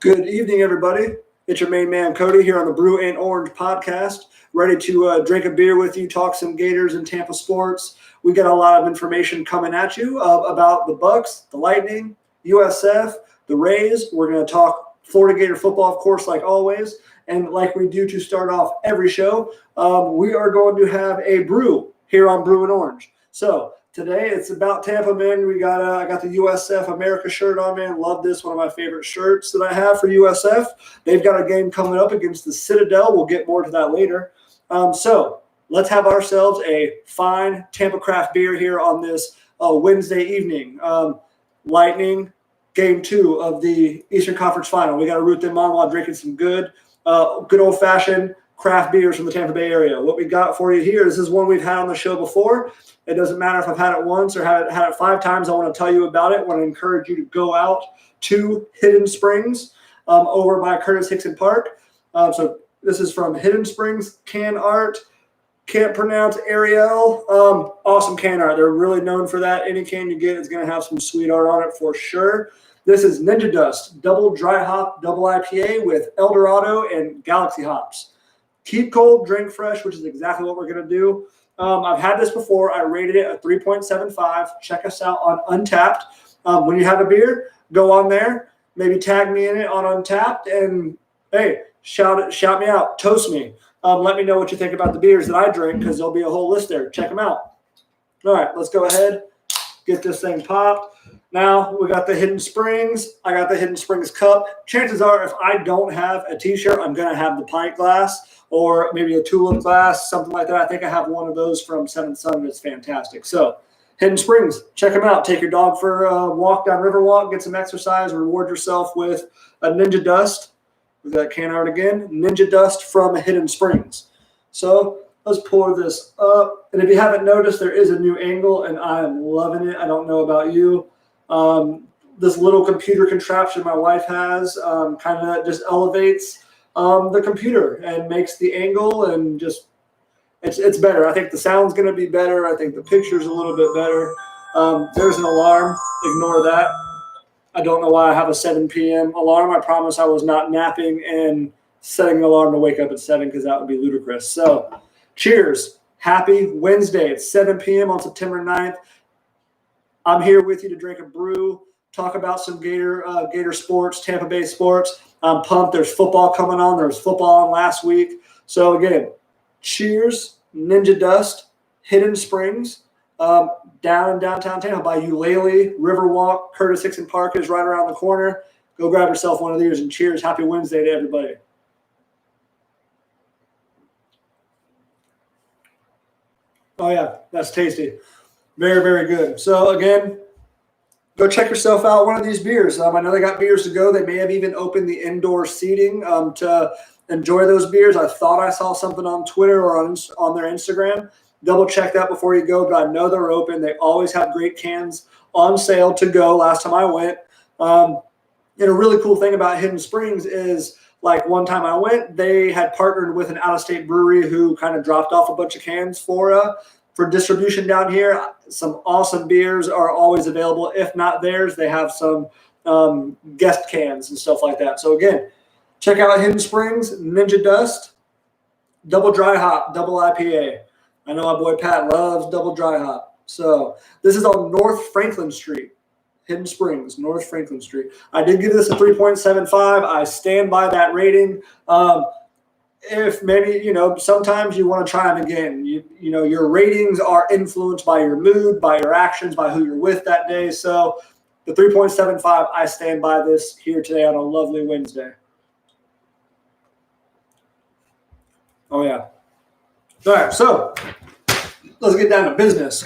Good evening, everybody. It's your main man, Cody, here on the Brew and Orange podcast, ready to drink a beer with you, talk some Gators and Tampa sports. We got a lot of information coming at you about the Bucks, the Lightning, USF, the Rays. We're going to talk Florida Gator football, of course, like always. And like we do to start off every show, we are going to have a brew here on Brew and Orange. So today it's about Tampa, man. I got the USF America shirt on, man. Love this. One of my favorite shirts that I have for USF. They've got a game coming up against the Citadel. We'll get more to that later. So let's have ourselves a fine Tampa craft beer here on this Wednesday evening. Lightning, game 2 of the Eastern Conference Final. We got to root them on while drinking some good old-fashioned craft beers from the Tampa Bay area. What we got for you here, this is one we've had on the show before. It doesn't matter if I've had it once or had it 5 times. I want to tell you about it. I want to encourage you to go out to Hidden Springs over by Curtis Hickson Park. So this is from Hidden Springs Can Art. Can't pronounce Ariel. Awesome can art. They're really known for that. Any can you get is going to have some sweet art on it for sure. This is Ninja Dust, double dry hop, double IPA with Eldorado and Galaxy hops. Keep cold, drink fresh, which is exactly what we're going to do. I've had this before. I rated it a 3.75. Check us out on Untapped. When you have a beer, go on there. Maybe tag me in it on Untapped. And, hey, shout me out. Toast me. Let me know what you think about the beers that I drink because there'll be a whole list there. Check them out. All right, let's go ahead. Get this thing popped. Now we got the Hidden Springs. I got the Hidden Springs cup. Chances are if I don't have a T-shirt, I'm going to have the pint glass or maybe a tulip glass, something like that. I think I have one of those from Seventh Son that's fantastic. So Hidden Springs, check them out. Take your dog for a walk down Riverwalk, get some exercise, reward yourself with a Ninja Dust. With that can art again, Ninja Dust from Hidden Springs. So let's pour this up. And if you haven't noticed, there is a new angle, and I am loving it. I don't know about you. This little computer contraption my wife has kind of just elevates the computer and makes the angle and just it's better. I think the sound's going to be better. I think the picture's a little bit better. There's an alarm. Ignore that. I don't know why I have a 7 p.m. alarm. I promise I was not napping and setting an alarm to wake up at 7 because that would be ludicrous. So cheers. Happy Wednesday. It's 7 p.m. on September 9th. I'm here with you to drink a brew, talk about some Gator sports, Tampa Bay sports. I'm pumped. There's football coming on. There was football on last week. So, again, cheers, Ninja Dust, Hidden Springs, down in downtown Tampa by Eulalie, Riverwalk, Curtis Hickson Park is right around the corner. Go grab yourself one of these and cheers. Happy Wednesday to everybody. Oh, yeah, that's tasty. Very, very good. So, again, go check yourself out one of these beers. I know they got beers to go. They may have even opened the indoor seating to enjoy those beers. I thought I saw something on Twitter or on their Instagram. Double check that before you go, but I know they're open. They always have great cans on sale to go last time I went. And a really cool thing about Hidden Springs is, like, one time I went, they had partnered with an out-of-state brewery who kind of dropped off a bunch of cans for distribution down here. Some awesome beers are always available. If not theirs, they have some guest cans and stuff like that. So, again, check out Hidden Springs, Ninja Dust, double dry hop, double IPA. I know my boy Pat loves double dry hop. So this is on North Franklin Street, Hidden Springs, North Franklin Street. I did give this a 3.75. I stand by that rating. If maybe, sometimes you want to try them again. Your ratings are influenced by your mood, by your actions, by who you're with that day. So the 3.75, I stand by this here today on a lovely Wednesday. Oh, yeah. All right, so let's get down to business.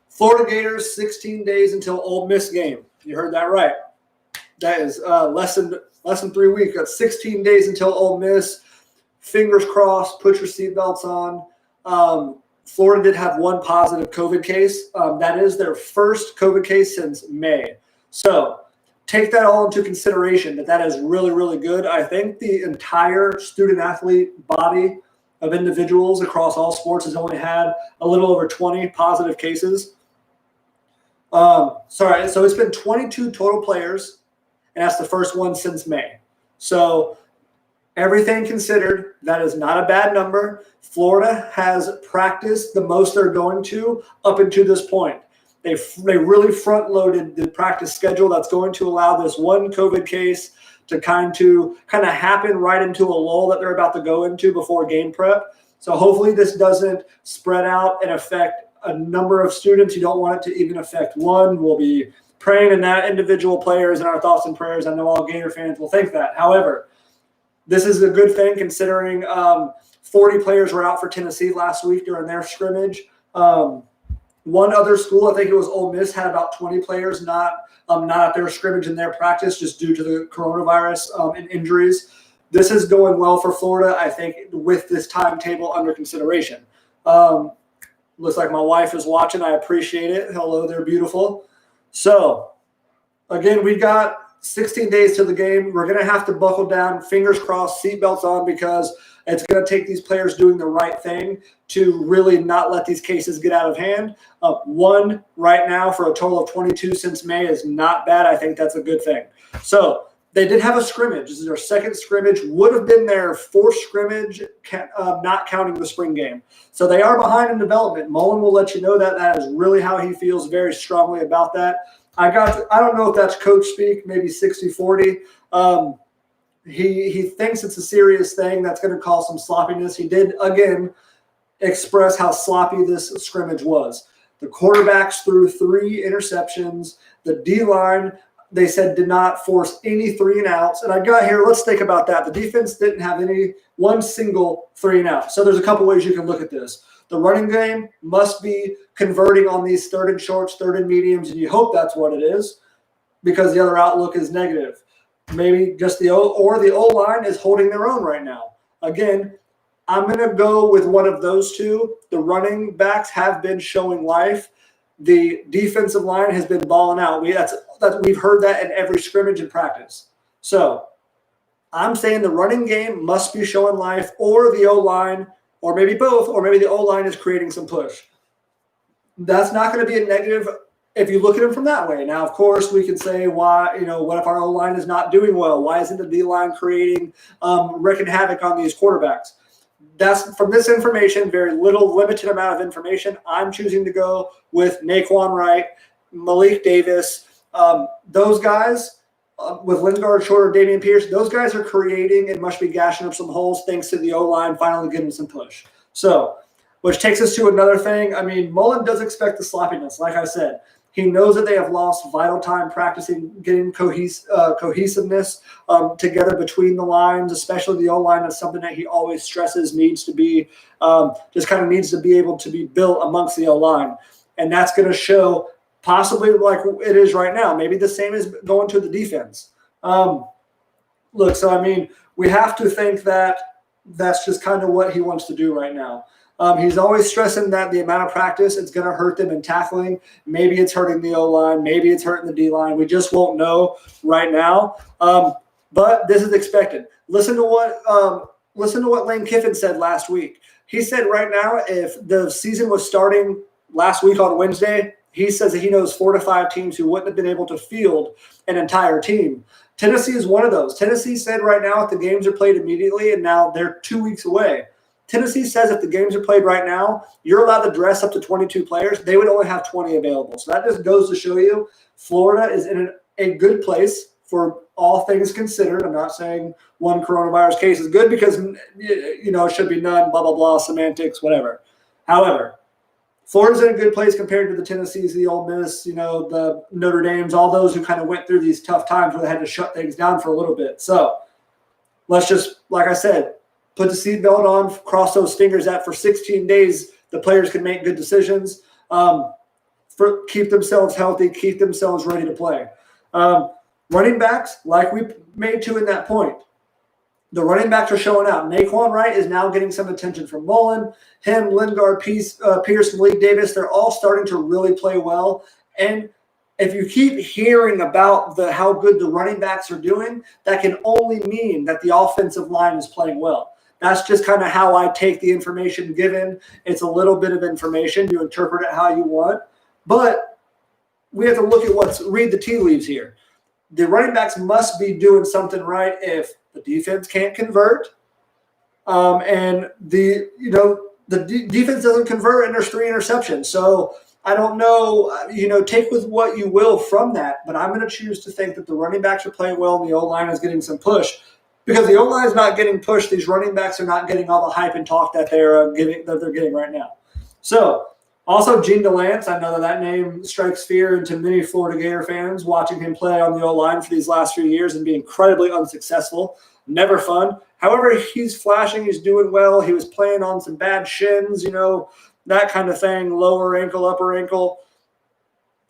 Florida Gators, 16 days until Ole Miss game. You heard that right. That is less than 3 weeks. Got 16 days until Ole Miss. Fingers crossed. Put your seatbelts on. Florida did have one positive COVID case. That is their first COVID case since May. So take that all into consideration. That is really, really good. I think the entire student-athlete body of individuals across all sports has only had a little over 20 positive cases. So it's been 22 total players and that's the first one since May. So everything considered, that is not a bad number. Florida has practiced the most they're going to up until this point. They really front-loaded the practice schedule that's going to allow this one COVID case to kind of happen right into a lull that they're about to go into before game prep. So hopefully this doesn't spread out and affect a number of students. You don't want it to even affect one. We'll be praying in that individual players and our thoughts and prayers. I know all Gator fans will think that. However, this is a good thing considering 40 players were out for Tennessee last week during their scrimmage. One other school, I think it was Ole Miss, had about 20 players not at their scrimmage in their practice just due to the coronavirus and injuries. This is going well for Florida, I think, with this timetable under consideration. Looks like my wife is watching. I appreciate it. Hello, they're beautiful. So, again, we got 16 days to the game. We're going to have to buckle down, fingers crossed, seatbelts on, because it's going to take these players doing the right thing to really not let these cases get out of hand. One right now for a total of 22 since May is not bad. I think that's a good thing. So they did have a scrimmage. This is their second scrimmage. Would have been their fourth scrimmage, not counting the spring game. So they are behind in development. Mullen will let you know that. That is really how he feels very strongly about that. I don't know if that's coach speak, maybe 60-40. He thinks it's a serious thing that's going to cause some sloppiness. He did, again, express how sloppy this scrimmage was. The quarterbacks threw 3 interceptions. The D-line, they said, did not force any 3-and-outs. And I got here, let's think about that. The defense didn't have one single 3-and-out. So there's a couple ways you can look at this. The running game must be converting on these third and shorts, third and mediums, and you hope that's what it is because the other outlook is negative. Maybe just the O-line is holding their own right now. Again, I'm going to go with one of those two. The running backs have been showing life. The defensive line has been balling out. We've heard that in every scrimmage and practice. So I'm saying the running game must be showing life, or the O-line, or maybe both, or maybe the O-line is creating some push. That's not going to be a negative if you look at them from that way. Now, of course, we can say, why, what if our O-line is not doing well? Why isn't the D-line creating, wreaking havoc on these quarterbacks? That's from this information, very limited amount of information. I'm choosing to go with Naquan Wright, Malik Davis, those guys. With Lingard, Shorter, Dameon Pierce, those guys are creating and must be gashing up some holes thanks to the O-line finally getting some push. So, which takes us to another thing. I mean, Mullen does expect the sloppiness. Like I said, he knows that they have lost vital time practicing, getting cohesiveness together between the lines, especially the O-line. That's something that he always stresses needs to be needs to be able to be built amongst the O-line. And that's going to show possibly like it is right now. Maybe the same as going to the defense. Look, so I mean, we have to think that that's just kind of what he wants to do right now. He's always stressing that the amount of practice, it's going to hurt them in tackling. Maybe it's hurting the O-line. Maybe it's hurting the D-line. We just won't know right now. But this is expected. Listen to what Lane Kiffin said last week. He said right now, if the season was starting last week on Wednesday, he says that he knows 4 to 5 teams who wouldn't have been able to field an entire team. Tennessee is one of those. Tennessee said right now if the games are played immediately, and now they're 2 weeks away. Tennessee says if the games are played right now, you're allowed to dress up to 22 players. They would only have 20 available. So that just goes to show you Florida is in a good place for all things considered. I'm not saying one coronavirus case is good because, it should be none, blah, blah, blah, semantics, whatever. However, Florida's in a good place compared to the Tennessees, the Ole Miss, the Notre Dames, all those who kind of went through these tough times where they had to shut things down for a little bit. So let's just, like I said, put the seatbelt on, cross those fingers that for 16 days the players can make good decisions, keep themselves healthy, keep themselves ready to play. Running backs, like we made to in that point, the running backs are showing out. Naquan Wright is now getting some attention from Mullen. Him, Lingard, Pierce, Malik Davis, they're all starting to really play well. And if you keep hearing about how good the running backs are doing, that can only mean that the offensive line is playing well. That's just kind of how I take the information given. It's a little bit of information. You interpret it how you want. But we have to look at read the tea leaves here. the running backs must be doing something right if the defense can't convert, and the defense doesn't convert and there's 3 interceptions. So I don't know, take with what you will from that, but I'm going to choose to think that the running backs are playing well and the O-line is getting some push. Because the O-line is not getting pushed, these running backs are not getting all the hype and talk that they're getting right now. So, also Gene DeLance, I know that name strikes fear into many Florida Gator fans watching him play on the O-line for these last few years and be incredibly unsuccessful. Never fun. However, he's flashing, he's doing well. He was playing on some bad shins, that kind of thing, lower ankle, upper ankle.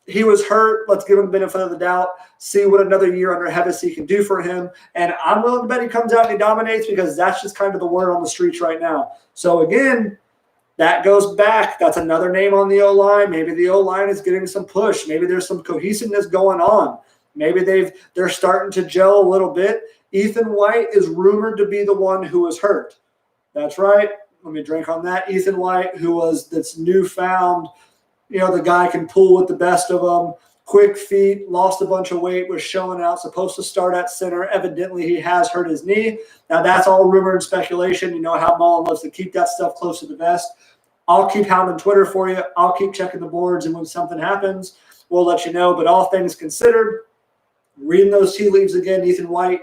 He was hurt. Let's give him the benefit of the doubt, see what another year under Hevesy can do for him. And I'm willing to bet he comes out and he dominates because that's just kind of the word on the streets right now. So, again, that goes back. That's another name on the O-line. Maybe the O-line is getting some push. Maybe there's some cohesiveness going on. Maybe they're starting to gel a little bit. Ethan White is rumored to be the one who was hurt. That's right. Let me drink on that. Ethan White, who was this newfound – the guy can pull with the best of them. Quick feet, lost a bunch of weight, was showing out, supposed to start at center. Evidently, he has hurt his knee. Now, that's all rumor and speculation. You know how Mullen loves to keep that stuff close to the vest. I'll keep hounding Twitter for you. I'll keep checking the boards, and when something happens, we'll let you know. But all things considered, reading those tea leaves again, Ethan White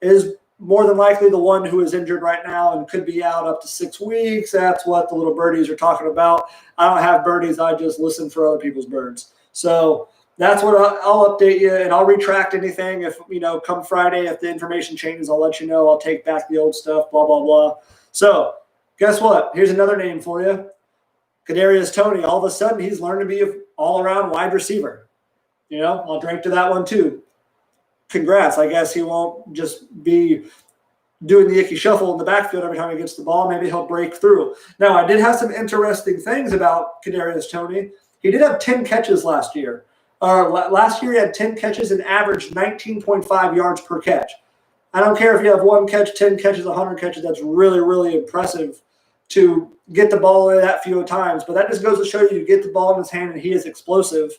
is more than likely the one who is injured right now and could be out up to 6 weeks. That's what the little birdies are talking about. I don't have birdies. I just listen for other people's birds. So that's what I'll update you, and I'll retract anything. If, come Friday, if the information changes, I'll let you know. I'll take back the old stuff, blah, blah, blah. So guess what? Here's another name for you. Kadarius Toney. All of a sudden, he's learned to be an all-around wide receiver. I'll drink to that one too. Congrats. I guess he won't just be doing the icky shuffle in the backfield every time he gets the ball. Maybe he'll break through. Now, I did have some interesting things about Kadarius Toney. He did have 10 catches last year. Last year he had 10 catches and averaged 19.5 yards per catch. I don't care if you have 1 catch, 10 catches, 100 catches. That's really, really impressive to get the ball away that few times. But that just goes to show you get the ball in his hand and he is explosive.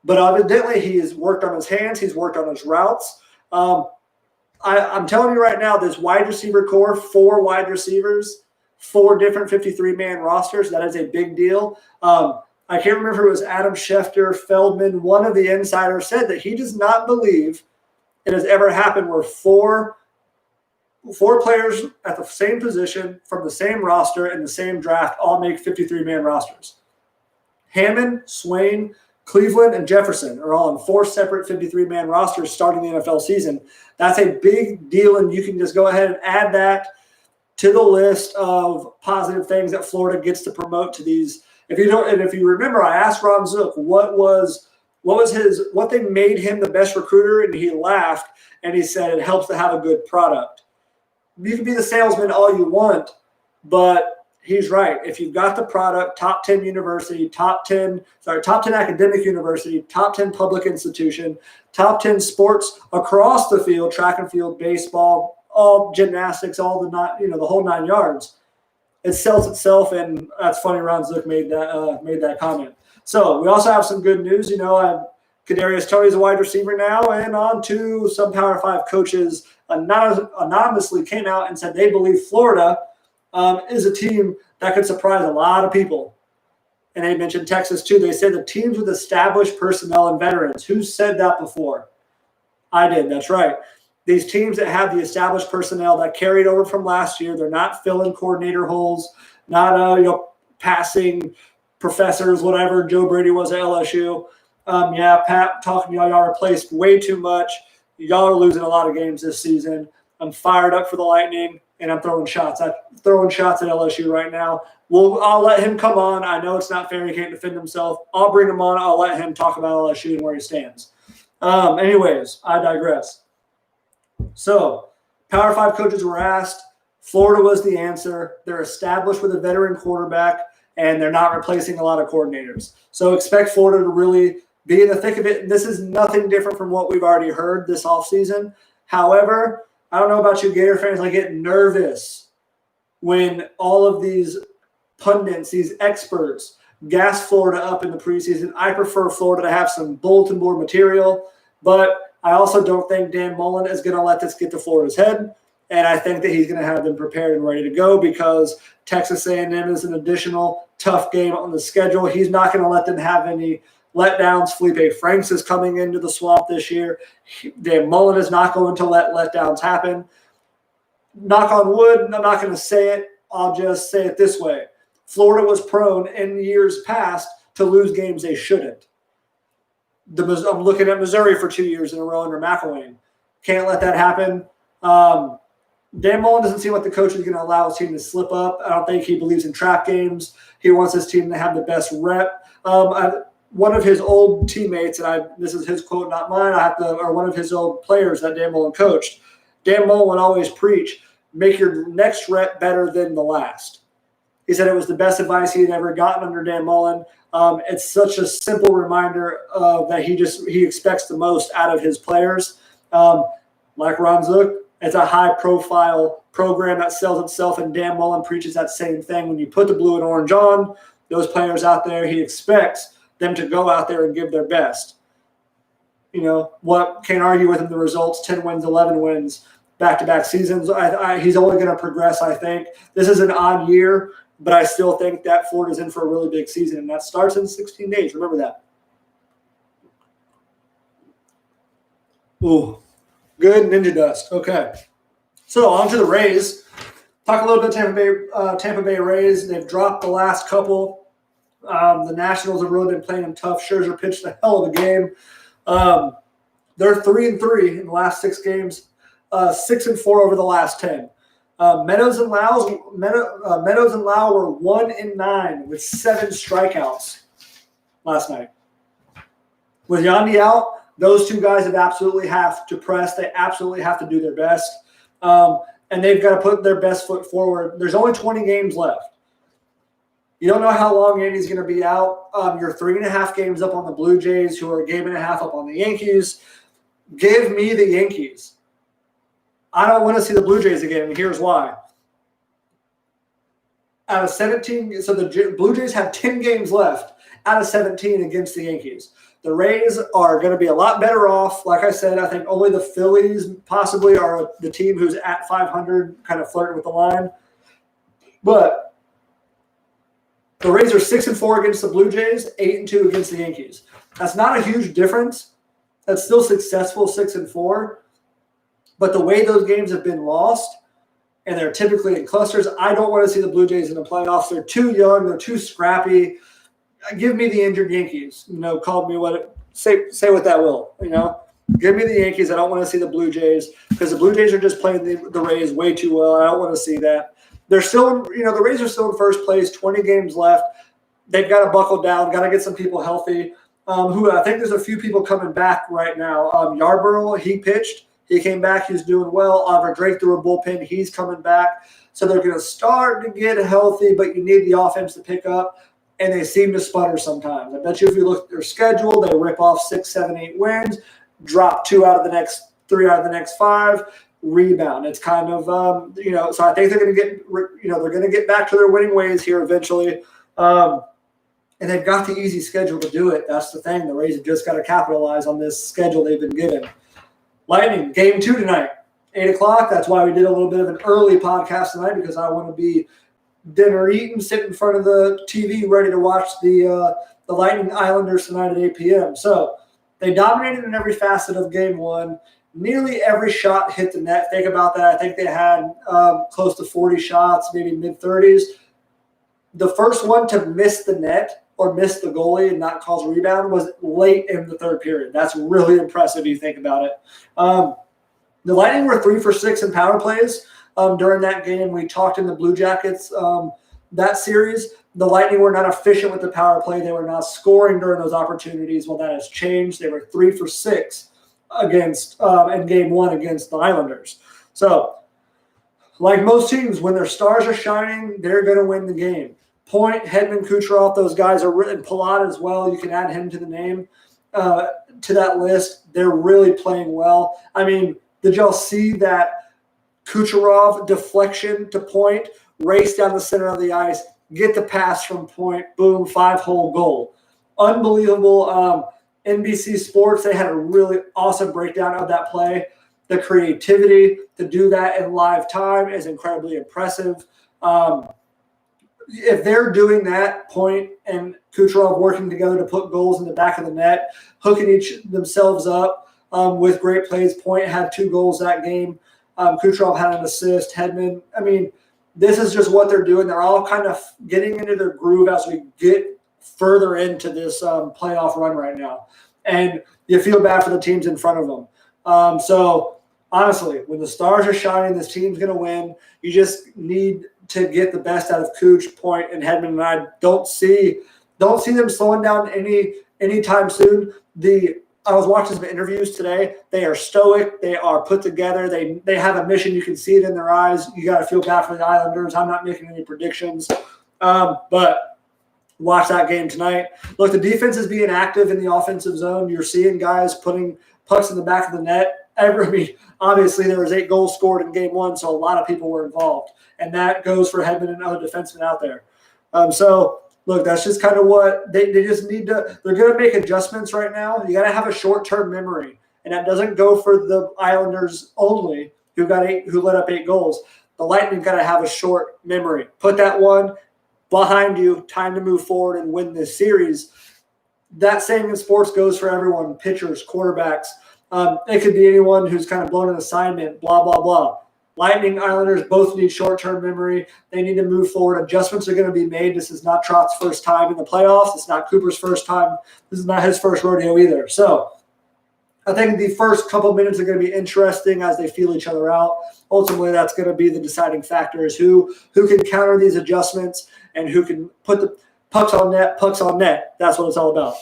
But evidently, he has worked on his hands. He's worked on his routes. I'm telling you right now, this wide receiver core, 4 wide receivers, 4 different 53-man rosters, that is a big deal. I can't remember if it was Adam Schefter, Feldman, one of the insiders said that he does not believe it has ever happened where four players at the same position from the same roster in the same draft all make 53-man rosters. Hammond, Swain, Cleveland, and Jefferson are all on 4 separate 53-man rosters starting the NFL season. That's a big deal, and you can just go ahead and add that to the list of positive things that Florida gets to promote to these. If you remember, I asked Ron Zook what they made him the best recruiter, and he laughed and he said it helps to have a good product. You can be the salesman all you want, but he's right. If you've got the product, top 10 university, top 10 academic university, top 10 public institution, top 10 sports across the field, track and field, baseball, all gymnastics, all the whole 9 yards. It sells itself, and that's funny. Ron Zook made that comment. So we also have some good news. Kadarius Toney is a wide receiver now, and on to some Power 5 coaches anonymously came out and said they believe Florida is a team that could surprise a lot of people. And they mentioned Texas too. They said the teams with established personnel and veterans. Who said that before? I did. That's right. These teams that have the established personnel that carried over from last year, they're not filling coordinator holes, not passing professors, whatever Joe Brady was at LSU. Pat, talking to y'all replaced way too much. Y'all are losing a lot of games this season. I'm fired up for the Lightning, and I'm throwing shots at LSU right now. I'll let him come on. I know it's not fair. He can't defend himself. I'll bring him on. I'll let him talk about LSU and where he stands. Anyways, I digress. So, Power 5 coaches were asked. Florida was the answer. They're established with a veteran quarterback, and they're not replacing a lot of coordinators. So expect Florida to really be in the thick of it. This is nothing different from what we've already heard this offseason. However, I don't know about you Gator fans, I get nervous when all of these pundits, these experts, gas Florida up in the preseason. I prefer Florida to have some bulletin board material, but I also don't think Dan Mullen is going to let this get to Florida's head, and I think that he's going to have them prepared and ready to go because Texas A&M is an additional tough game on the schedule. He's not going to let them have any letdowns. Felipe Franks is coming into the swamp this year. Dan Mullen is not going to let letdowns happen. Knock on wood, I'm not going to say it. I'll just say it this way. Florida was prone in years past to lose games they shouldn't. I'm looking at Missouri for 2 years in a row under McElwain. Can't let that happen. Dan Mullen doesn't seem like the coach who's going to allow his team to slip up. I don't think he believes in trap games. He wants his team to have the best rep. One of his old teammates, and this is his quote, not mine, or one of his old players that Dan Mullen coached, Dan Mullen would always preach, make your next rep better than the last. He said it was the best advice he had ever gotten under Dan Mullen. It's such a simple reminder that he expects the most out of his players. Like Ron Zook, it's a high-profile program that sells itself, and Dan Mullen preaches that same thing. When you put the blue and orange on, those players out there, he expects them to go out there and give their best. What can't argue with him, the results, 10 wins, 11 wins, back-to-back seasons. He's only going to progress, I think. This is an odd year, but I still think that Florida's in for a really big season, and that starts in 16 days. Remember that. Ooh, good ninja dust. Okay. So on to the Rays. Talk a little bit Tampa Bay Rays. They've dropped the last couple. The Nationals have really been playing them tough. Scherzer pitched a hell of a game. They're 3-3 in the last 6 games, 6-4 over the last 10. Meadows and Lau were 1-9 with 7 strikeouts last night. With Yandy out, those 2 guys absolutely have to press. They absolutely have to do their best. And they've got to put their best foot forward. There's only 20 games left. You don't know how long Yandy's going to be out. You're 3.5 games up on the Blue Jays, who are a game and a half up on the Yankees. Give me the Yankees. I don't want to see the Blue Jays again, and here's why. Out of 17, so the Blue Jays have 10 games left out of 17 against the Yankees. The Rays are going to be a lot better off. Like I said, I think only the Phillies possibly are the team who's at 500, kind of flirting with the line. But the Rays are 6-4 against the Blue Jays, 8-2 against the Yankees. That's not a huge difference. That's still successful, 6-4. But the way those games have been lost, and they're typically in clusters, I don't want to see the Blue Jays in the playoffs. They're too young. They're too scrappy. Give me the injured Yankees. Call me say what that will. Give me the Yankees. I don't want to see the Blue Jays because the Blue Jays are just playing the Rays way too well. I don't want to see that. They're still, the Rays are still in first place. 20 games left. They've got to buckle down. Got to get some people healthy. Who I think there's a few people coming back right now. Yarborough, he pitched. He came back. He's doing well. Oliver Drake threw a bullpen. He's coming back. So they're going to start to get healthy, but you need the offense to pick up. And they seem to sputter sometimes. I bet you if you look at their schedule, they rip off 6, 7, 8 wins, drop 3 out of the next 5, rebound. It's kind of, so I think they're going to get, they're going to get back to their winning ways here eventually. And they've got the easy schedule to do it. That's the thing. The Rays have just got to capitalize on this schedule they've been given. Lightning, game 2 tonight, 8 o'clock. That's why we did a little bit of an early podcast tonight because I want to be dinner eating, sitting in front of the TV, ready to watch the Lightning Islanders tonight at 8 p.m. So they dominated in every facet of game 1. Nearly every shot hit the net. Think about that. I think they had close to 40 shots, maybe mid-30s. The first one to miss the net or miss the goalie and not cause a rebound was late in the third period. That's really impressive if you think about it. The Lightning were 3 for 6 in power plays. During that game, we talked in the Blue Jackets that series. The Lightning were not efficient with the power play. They were not scoring during those opportunities. Well, that has changed. They were 3 for 6 against in game 1 against the Islanders. So, like most teams, when their stars are shining, they're going to win the game. Point, Hedman, Kucherov, those guys are really, and Palat as well. You can add him to the name, to that list. They're really playing well. I mean, did y'all see that Kucherov deflection to Point, race down the center of the ice, get the pass from Point, boom, 5-hole goal. Unbelievable. NBC Sports, they had a really awesome breakdown of that play. The creativity to do that in live time is incredibly impressive. If they're doing that, Point and Kucherov working together to put goals in the back of the net, hooking each themselves up with great plays. Point had 2 goals that game. Kucherov had an assist. Hedman, I mean, this is just what they're doing. They're all kind of getting into their groove as we get further into this playoff run right now. And you feel bad for the teams in front of them. So, honestly, when the stars are shining, this team's going to win. You just need to get the best out of Cooch, Point, and Hedman. And I don't see them slowing down anytime soon. I was watching some interviews today. They are stoic. They are put together. They have a mission. You can see it in their eyes. You got to feel bad for the Islanders. I'm not making any predictions. But watch that game tonight. Look, the defense is being active in the offensive zone. You're seeing guys putting pucks in the back of the net. Obviously, there was 8 goals scored in game 1, so a lot of people were involved. And that goes for Hedman and other defensemen out there. Look, that's just kind of what they just need to – they're going to make adjustments right now. You got to have a short-term memory, and that doesn't go for the Islanders only who let up 8 goals. The Lightning got to have a short memory. Put that one behind you, time to move forward and win this series. That saying in sports goes for everyone, pitchers, quarterbacks. It could be anyone who's kind of blown an assignment, blah, blah, blah. Lightning, Islanders both need short-term memory. They need to move forward. Adjustments are going to be made. This is not Trout's first time in the playoffs. It's not Cooper's first time. This is not his first rodeo either. So I think the first couple minutes are going to be interesting as they feel each other out. Ultimately, that's going to be the deciding factor is who can counter these adjustments and who can put the pucks on net. That's what it's all about.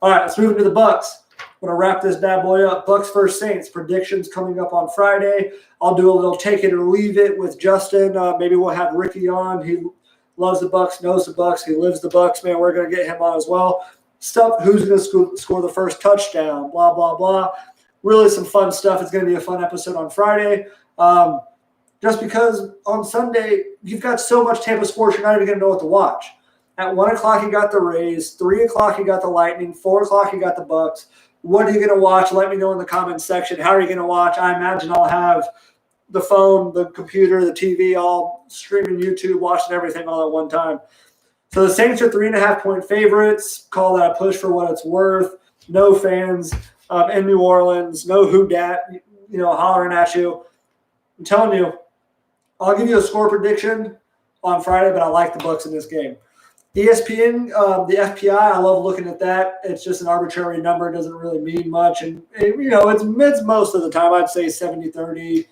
All right, let's move into the Bucks. I'm going to wrap this bad boy up. Bucks versus Saints. Predictions coming up on Friday. I'll do a little take it or leave it with Justin. Maybe we'll have Ricky on. He loves the Bucks, knows the Bucks. He lives the Bucks. Man, we're going to get him on as well. Stuff, who's going to score the first touchdown, blah, blah, blah. Really some fun stuff. It's going to be a fun episode on Friday. Just because on Sunday, you've got so much Tampa sports, you're not even going to know what to watch. At 1 o'clock, you got the Rays. 3 o'clock, you got the Lightning. 4 o'clock, you got the Bucks. What are you going to watch? Let me know in the comments section. How are you going to watch? I imagine I'll have the phone, the computer, the TV, all streaming YouTube, watching everything all at one time. So the Saints are 3.5-point favorites. Call that a push for what it's worth. No fans in New Orleans. No who dat, hollering at you. I'm telling you, I'll give you a score prediction on Friday, but I like the Bucks in this game. ESPN, the FPI, I love looking at that. It's just an arbitrary number. It doesn't really mean much. And it's most of the time, I'd say 70-30,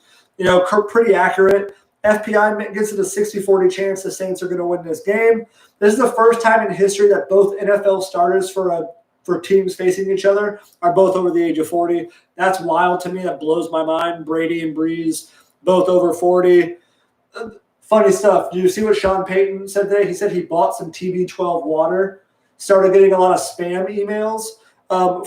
pretty accurate. FPI gets it a 60-40 chance the Saints are going to win this game. This is the first time in history that both NFL starters for teams facing each other are both over the age of 40. That's wild to me. That blows my mind. Brady and Breeze, both over 40. Funny stuff. Do you see what Sean Payton said today? He said he bought some TB12 water, started getting a lot of spam emails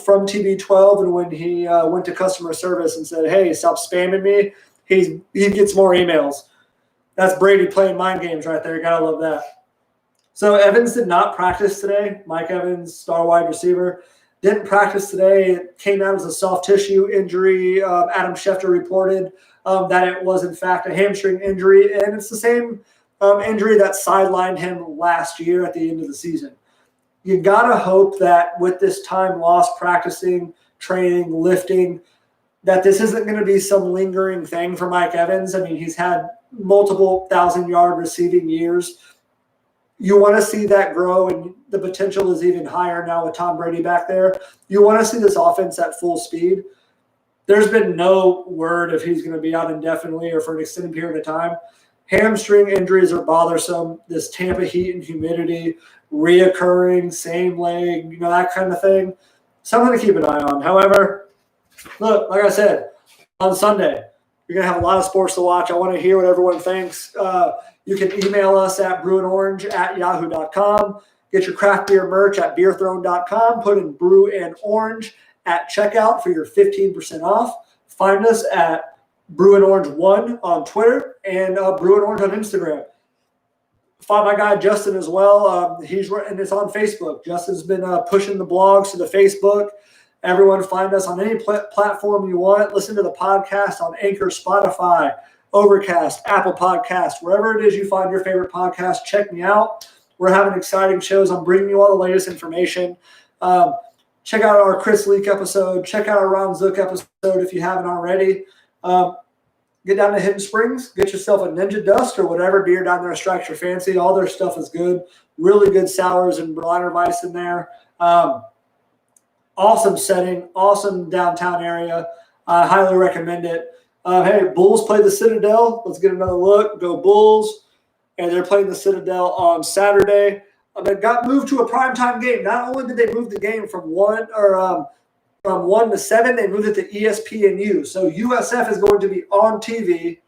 from TB12, and when he went to customer service and said, hey, stop spamming me, he gets more emails. That's Brady playing mind games right there. You got to love that. So Evans did not practice today. Mike Evans, star wide receiver, didn't practice today. It came out as a soft tissue injury. Adam Schefter reported that it was, in fact, a hamstring injury, and it's the same injury that sidelined him last year at the end of the season. You got to hope that with this time lost practicing, training, lifting, that this isn't going to be some lingering thing for Mike Evans. I mean, he's had multiple 1,000-yard receiving years. You want to see that grow, and the potential is even higher now with Tom Brady back there. You want to see this offense at full speed. There's been no word if he's going to be out indefinitely or for an extended period of time. Hamstring injuries are bothersome. This Tampa heat and humidity, reoccurring, same leg, that kind of thing. Something to keep an eye on. However, look, like I said, on Sunday, you're going to have a lot of sports to watch. I want to hear what everyone thinks. You can email us at brewandOrange@yahoo.com. Get your craft beer merch at beerthrone.com. Put in Brew and Orange at checkout for your 15% off. Find us at Brew and Orange 1 on Twitter and Brew and Orange on Instagram. Find my guy Justin as well. And it's on Facebook. Justin's been pushing the blogs to the Facebook. Everyone find us on any platform you want. Listen to the podcast on Anchor, Spotify, Overcast, Apple Podcast, wherever it is you find your favorite podcast. Check me out. We're having exciting shows. I'm bringing you all the latest information. Check out our Chris Leak episode. Check out our Ron Zook episode if you haven't already. Get down to Hidden Springs. Get yourself a Ninja Dust or whatever beer down there strikes your fancy. All their stuff is good. Really good sours and Berliner Weiss in there. Awesome setting. Awesome downtown area. I highly recommend it. Hey, Bulls play the Citadel. Let's get another look. Go Bulls. And they're playing the Citadel on Saturday. It got moved to a primetime game. Not only did they move the game from 1 to 7, they moved it to ESPNU. So USF is going to be on TV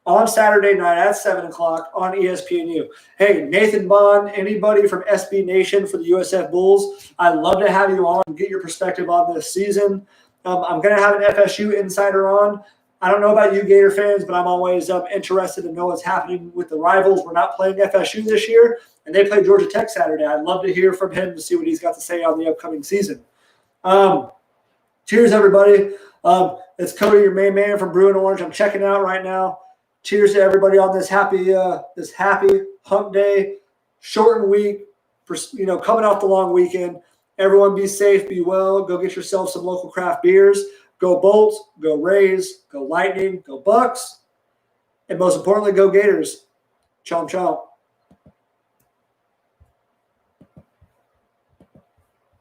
on Saturday night at 7 o'clock on ESPNU. Hey, Nathan Bond, anybody from SB Nation for the USF Bulls, I'd love to have you on and get your perspective on this season. I'm going to have an FSU insider on. I don't know about you Gator fans, but I'm always interested to know what's happening with the rivals. We're not playing FSU this year, and they play Georgia Tech Saturday. I'd love to hear from him to see what he's got to say on the upcoming season. Cheers, everybody. It's Cody, your main man from Brew and Orange. I'm checking out right now. Cheers to everybody on this happy hump day, shortened week, coming off the long weekend. Everyone be safe, be well. Go get yourself some local craft beers. Go Bolts, go Rays, go Lightning, go Bucks, and most importantly, go Gators. Chomp chomp.